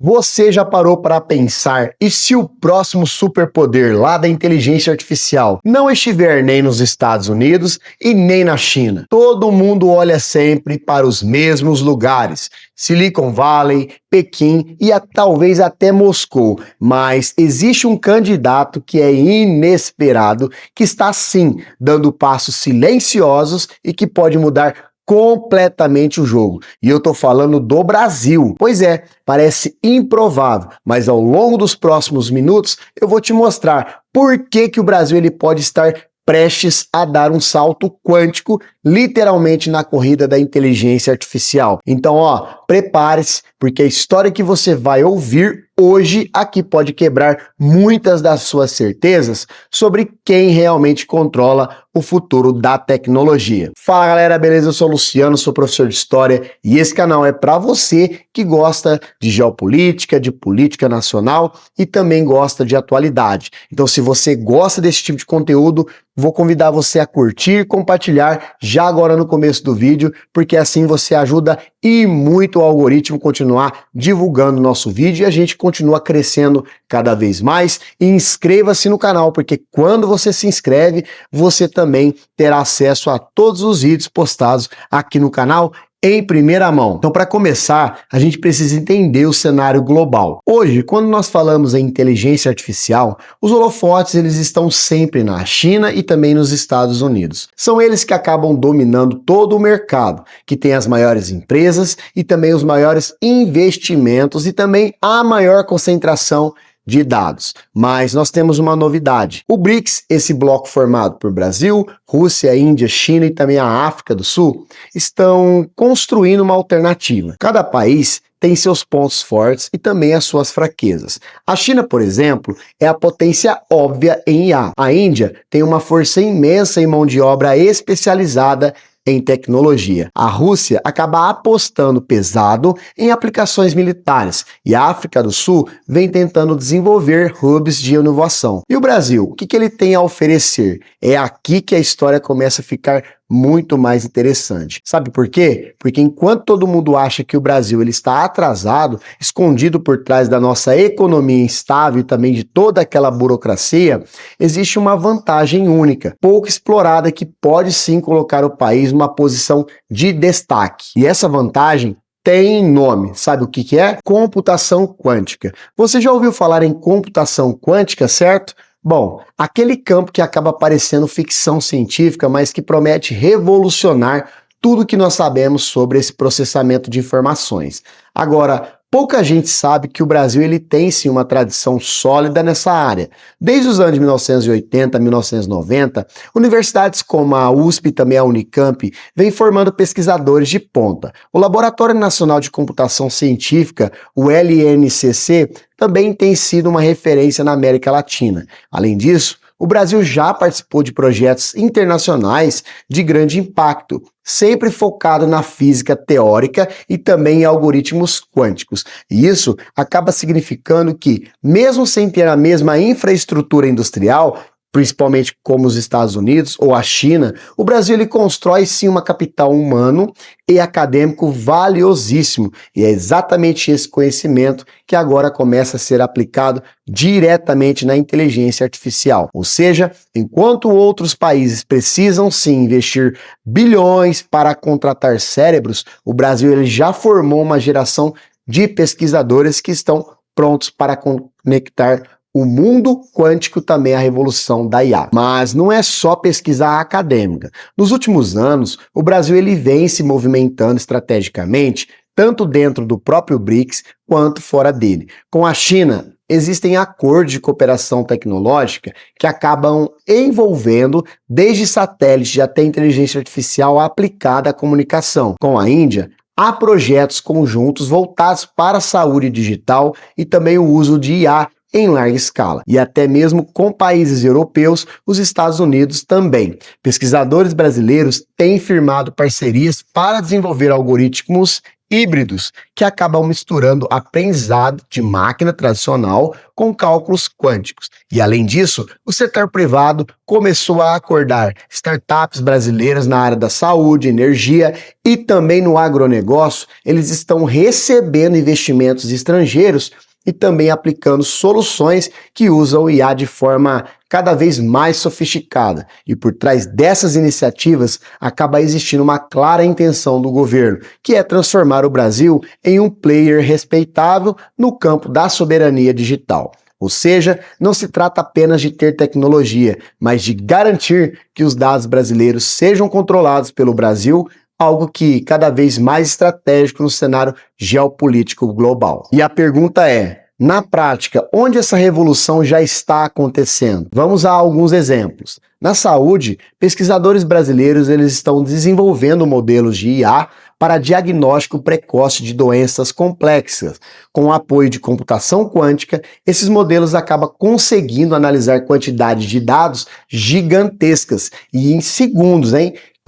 Você já parou para pensar, e se o próximo superpoder lá da inteligência artificial não estiver nem nos Estados Unidos e nem na China? Todo mundo olha sempre para os mesmos lugares, Silicon Valley, Pequim e talvez até Moscou, mas existe um candidato que é inesperado, que está sim dando passos silenciosos e que pode mudar completamente o jogo. E eu tô falando do Brasil. Pois é, parece improvável, mas ao longo dos próximos minutos eu vou te mostrar por que o Brasil ele pode estar prestes a dar um salto quântico, literalmente na corrida da inteligência artificial. Então, prepare-se, porque a história que você vai ouvir hoje aqui pode quebrar muitas das suas certezas sobre quem realmente controla o futuro da tecnologia. Fala galera, beleza? Eu sou o Luciano, sou professor de História e esse canal é para você que gosta de geopolítica, de política nacional e também gosta de atualidade. Então, se você gosta desse tipo de conteúdo, vou convidar você a curtir e compartilhar já agora no começo do vídeo, porque assim você ajuda e muito o algoritmo continuar divulgando o nosso vídeo e a gente continua crescendo cada vez mais. E inscreva-se no canal, porque quando você se inscreve, você também terá acesso a todos os vídeos postados aqui no canal em primeira mão. Então, para começar, a gente precisa entender o cenário global. Hoje, quando nós falamos em inteligência artificial, os holofotes eles estão sempre na China e também nos Estados Unidos. São eles que acabam dominando todo o mercado, que tem as maiores empresas e também os maiores investimentos e também a maior concentração de dados. Mas nós temos uma novidade. O BRICS, esse bloco formado por Brasil, Rússia, Índia, China e também a África do Sul, estão construindo uma alternativa. Cada país tem seus pontos fortes e também as suas fraquezas. A China, por exemplo, é a potência óbvia em IA. A Índia tem uma força imensa em mão de obra especializada em tecnologia. A Rússia acaba apostando pesado em aplicações militares e a África do Sul vem tentando desenvolver hubs de inovação. E o Brasil, o que ele tem a oferecer? É aqui que a história começa a ficar muito mais interessante. Sabe por quê? Porque enquanto todo mundo acha que o Brasil ele está atrasado, escondido por trás da nossa economia instável e também de toda aquela burocracia, existe uma vantagem única, pouco explorada, que pode sim colocar o país numa posição de destaque. E essa vantagem tem nome. Sabe o que é? Computação quântica. Você já ouviu falar em computação quântica, certo? Bom, aquele campo que acaba parecendo ficção científica, mas que promete revolucionar tudo que nós sabemos sobre esse processamento de informações. Agora, pouca gente sabe que o Brasil ele tem sim uma tradição sólida nessa área. Desde os anos 1980, 1990, universidades como a USP e também a Unicamp vêm formando pesquisadores de ponta. O Laboratório Nacional de Computação Científica, o LNCC, também tem sido uma referência na América Latina. Além disso, o Brasil já participou de projetos internacionais de grande impacto, sempre focado na física teórica e também em algoritmos quânticos. E isso acaba significando que, mesmo sem ter a mesma infraestrutura industrial, principalmente como os Estados Unidos ou a China, o Brasil ele constrói sim uma capital humano e acadêmico valiosíssimo, e é exatamente esse conhecimento que agora começa a ser aplicado diretamente na inteligência artificial. Ou seja, enquanto outros países precisam sim investir bilhões para contratar cérebros, o Brasil ele já formou uma geração de pesquisadores que estão prontos para conectar o mundo quântico também à revolução da IA. Mas não é só pesquisa acadêmica. Nos últimos anos, o Brasil ele vem se movimentando estrategicamente, tanto dentro do próprio BRICS quanto fora dele. Com a China, existem acordos de cooperação tecnológica que acabam envolvendo desde satélites até inteligência artificial aplicada à comunicação. Com a Índia, há projetos conjuntos voltados para a saúde digital e também o uso de IA em larga escala, e até mesmo com países europeus, os Estados Unidos também. Pesquisadores brasileiros têm firmado parcerias para desenvolver algoritmos híbridos, que acabam misturando aprendizado de máquina tradicional com cálculos quânticos. E além disso, o setor privado começou a acordar startups brasileiras na área da saúde, energia e também no agronegócio. Eles estão recebendo investimentos estrangeiros e também aplicando soluções que usam o IA de forma cada vez mais sofisticada. E por trás dessas iniciativas acaba existindo uma clara intenção do governo, que é transformar o Brasil em um player respeitável no campo da soberania digital. Ou seja, não se trata apenas de ter tecnologia, mas de garantir que os dados brasileiros sejam controlados pelo Brasil, algo que cada vez mais estratégico no cenário geopolítico global. E a pergunta é, na prática, onde essa revolução já está acontecendo? Vamos a alguns exemplos. Na saúde, pesquisadores brasileiros eles estão desenvolvendo modelos de IA para diagnóstico precoce de doenças complexas. Com o apoio de computação quântica, esses modelos acabam conseguindo analisar quantidades de dados gigantescas e em segundos,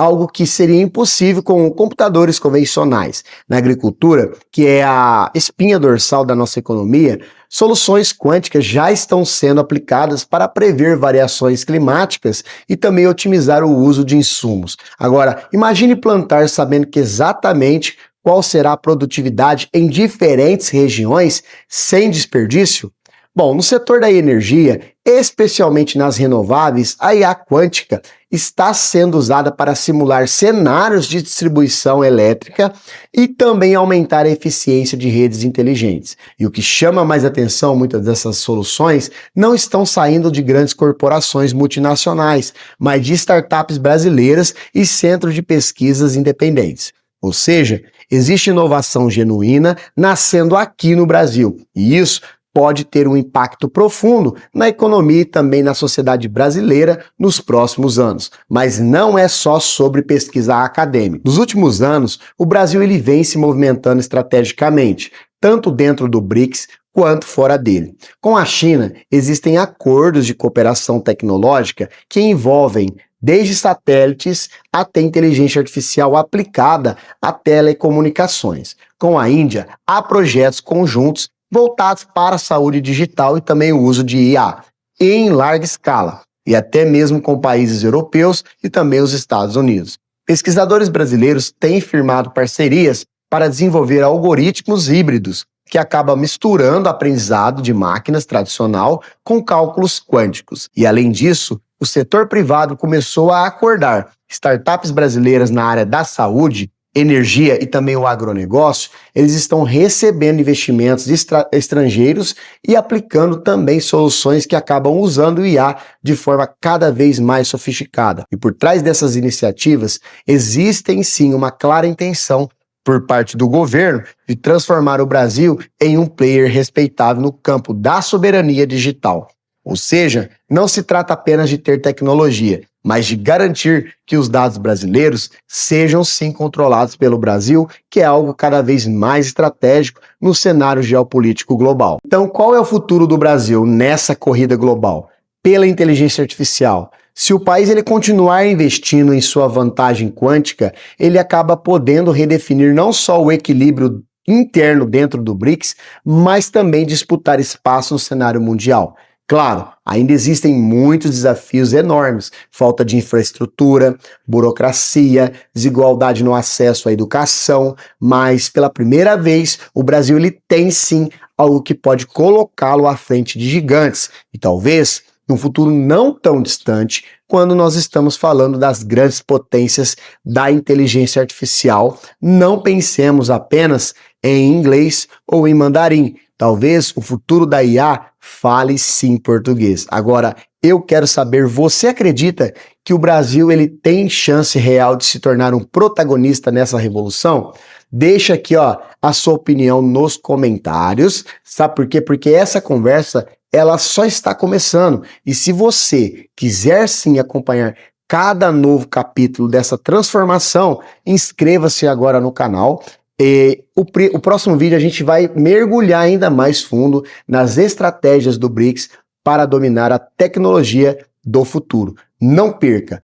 algo que seria impossível com computadores convencionais. Na agricultura, que é a espinha dorsal da nossa economia, soluções quânticas já estão sendo aplicadas para prever variações climáticas e também otimizar o uso de insumos. Agora, imagine plantar sabendo que exatamente qual será a produtividade em diferentes regiões sem desperdício? Bom, no setor da energia, especialmente nas renováveis, a IA quântica está sendo usada para simular cenários de distribuição elétrica e também aumentar a eficiência de redes inteligentes. E o que chama mais atenção, muitas dessas soluções não estão saindo de grandes corporações multinacionais, mas de startups brasileiras e centros de pesquisas independentes. Ou seja, existe inovação genuína nascendo aqui no Brasil, e isso pode ter um impacto profundo na economia e também na sociedade brasileira nos próximos anos. Mas não é só sobre pesquisa acadêmica. Nos últimos anos, o Brasil ele vem se movimentando estrategicamente, tanto dentro do BRICS quanto fora dele. Com a China, existem acordos de cooperação tecnológica que envolvem desde satélites até inteligência artificial aplicada a telecomunicações. Com a Índia, há projetos conjuntos voltados para a saúde digital e também o uso de IA em larga escala, e até mesmo com países europeus e também os Estados Unidos. Pesquisadores brasileiros têm firmado parcerias para desenvolver algoritmos híbridos que acabam misturando aprendizado de máquinas tradicional com cálculos quânticos. E além disso, o setor privado começou a acordar. Startups brasileiras na área da saúde, energia e também o agronegócio, eles estão recebendo investimentos estrangeiros e aplicando também soluções que acabam usando o IA de forma cada vez mais sofisticada. E por trás dessas iniciativas, existem sim uma clara intenção por parte do governo de transformar o Brasil em um player respeitável no campo da soberania digital. Ou seja, não se trata apenas de ter tecnologia, mas de garantir que os dados brasileiros sejam sim controlados pelo Brasil, que é algo cada vez mais estratégico no cenário geopolítico global. Então, qual é o futuro do Brasil nessa corrida global? Pela inteligência artificial. Se o país ele continuar investindo em sua vantagem quântica, ele acaba podendo redefinir não só o equilíbrio interno dentro do BRICS, mas também disputar espaço no cenário mundial. Claro, ainda existem muitos desafios enormes, falta de infraestrutura, burocracia, desigualdade no acesso à educação, mas pela primeira vez o Brasil ele tem sim algo que pode colocá-lo à frente de gigantes e talvez num futuro não tão distante, quando nós estamos falando das grandes potências da inteligência artificial, não pensemos apenas em inglês ou em mandarim. Talvez o futuro da IA fale sim português. Agora, eu quero saber, você acredita que o Brasil ele tem chance real de se tornar um protagonista nessa revolução? Deixa aqui a sua opinião nos comentários. Sabe por quê? Porque essa conversa ela só está começando. E se você quiser sim acompanhar cada novo capítulo dessa transformação, inscreva-se agora no canal. E o próximo vídeo a gente vai mergulhar ainda mais fundo nas estratégias do BRICS para dominar a tecnologia do futuro. Não perca!